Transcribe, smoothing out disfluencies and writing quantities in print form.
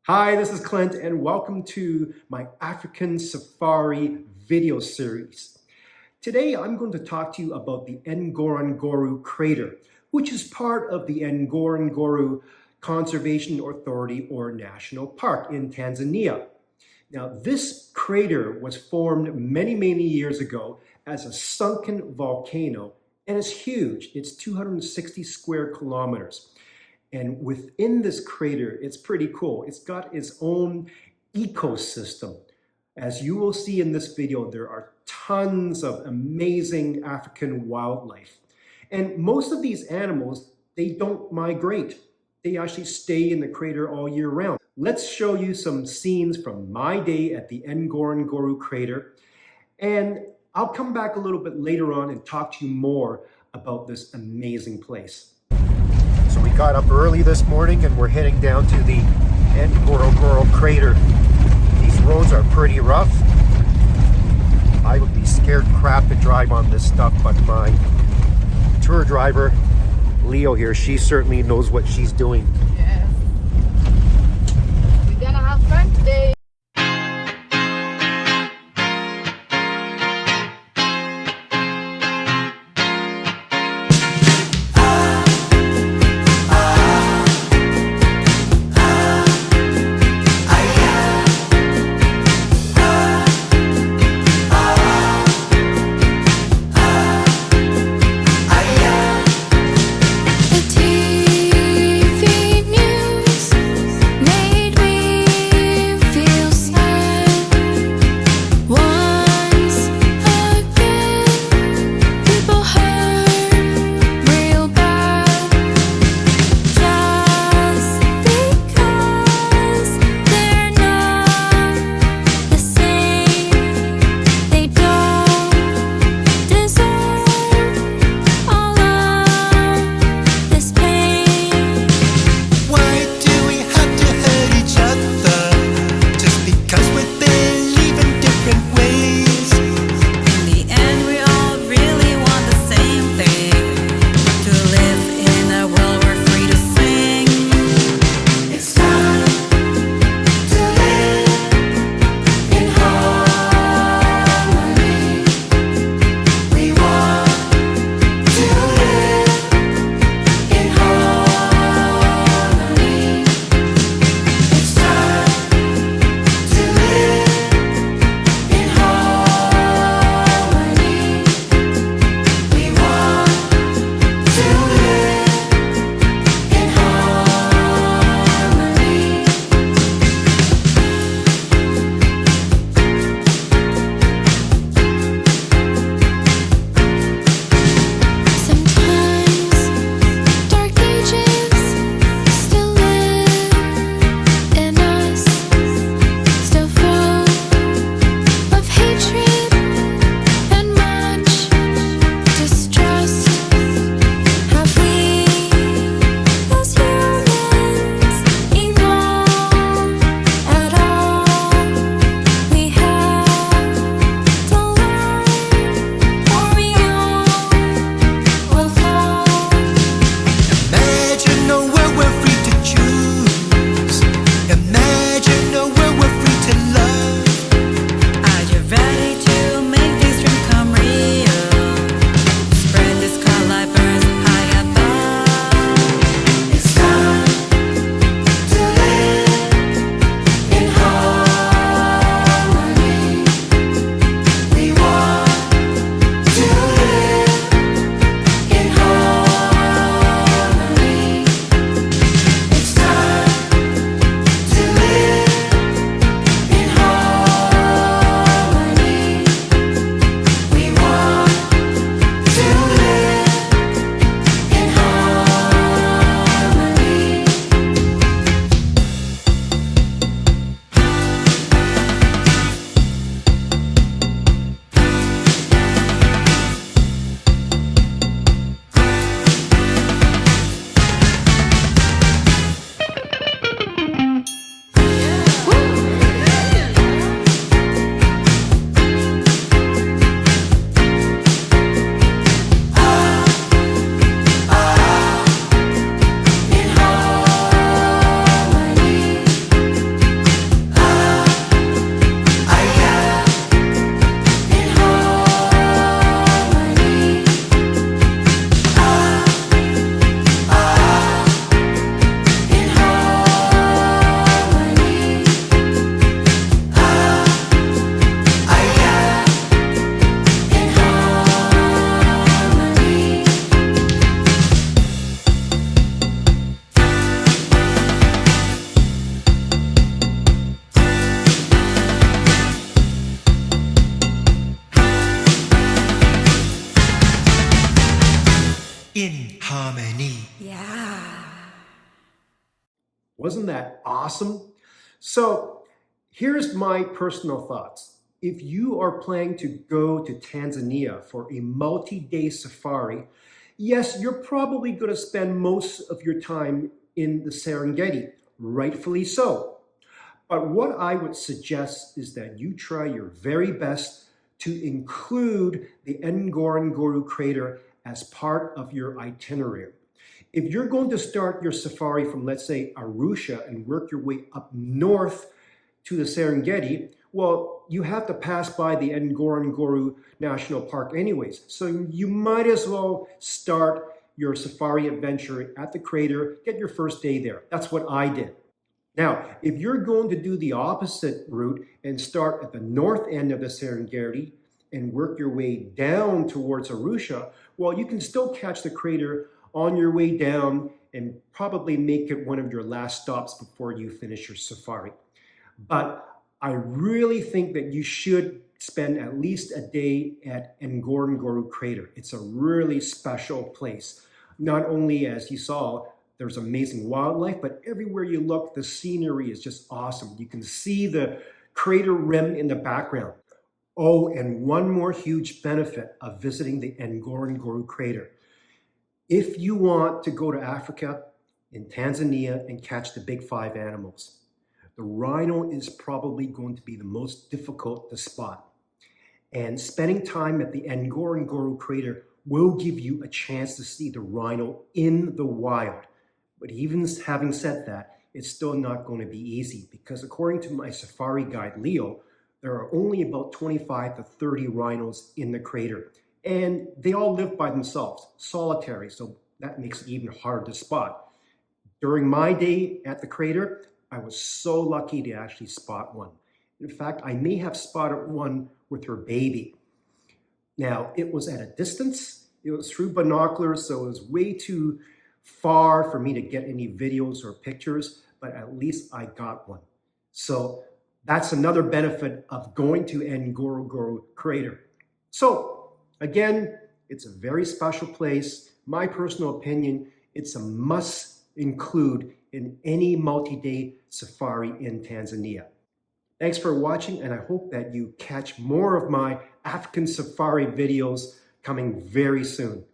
Hi, this is Clint, and welcome to my African Safari video series. Today, I'm going to talk to you about the Ngorongoro Crater, which is part of the Ngorongoro Conservation Authority or National Park in Tanzania. Now, this crater was formed many years ago as a sunken volcano, and it's huge. It's 260 square kilometers. And within this crater, it's pretty cool. It's got its own ecosystem. As you will see in this video, there are tons of amazing African wildlife. And most of these animals, they don't migrate. They actually stay in the crater all year round. Let's show you some scenes from my day at the Ngorongoro Crater. And I'll come back a little bit later on and talk to you more about this amazing place. So we got up early this morning and we're heading down to the Ngorongoro Crater. These roads are pretty rough. I would be scared crap to drive on this stuff, but my tour driver, Leo here, she certainly knows what she's doing. Yes. We're gonna have fun today. The TV Wasn't that awesome? So here's my personal thoughts. If you are planning to go to Tanzania for a multi-day safari, yes, you're probably going to spend most of your time in the Serengeti, rightfully so. But what I would suggest is that you try your very best to include the Ngorongoro Crater as part of your itinerary. If you're going to start your safari from, let's say, Arusha and work your way up north to the Serengeti, well, you have to pass by the Ngorongoro National Park anyways. So you might as well start your safari adventure at the crater, get your first day there. That's what I did. Now, if you're going to do the opposite route and start at the north end of the Serengeti and work your way down towards Arusha, well, you can still catch the crater on your way down and probably make it one of your last stops before you finish your safari. But I really think that you should spend at least a day at Ngorongoro Crater. It's a really special place. Not only, as you saw, there's amazing wildlife, but everywhere you look, the scenery is just awesome. You can see the crater rim in the background. Oh, and one more huge benefit of visiting the Ngorongoro Crater. If you want to go to Africa, in Tanzania, and catch the big five animals, the rhino is probably going to be the most difficult to spot. And spending time at the Ngorongoro Crater will give you a chance to see the rhino in the wild. But even having said that, it's still not going to be easy because according to my safari guide, Leo, there are only about 25 to 30 rhinos in the crater. And they all live by themselves, solitary, so that makes it even hard to spot. During my day at the crater, I was so lucky to actually spot one. In fact, I may have spotted one with her baby. Now, it was at a distance. It was through binoculars, so it was way too far for me to get any videos or pictures, but at least I got one. So that's another benefit of going to Ngorongoro Crater. So again, it's a very special place. My personal opinion, it's a must include in any multi-day safari in Tanzania. Thanks for watching, and I hope that you catch more of my African safari videos coming very soon.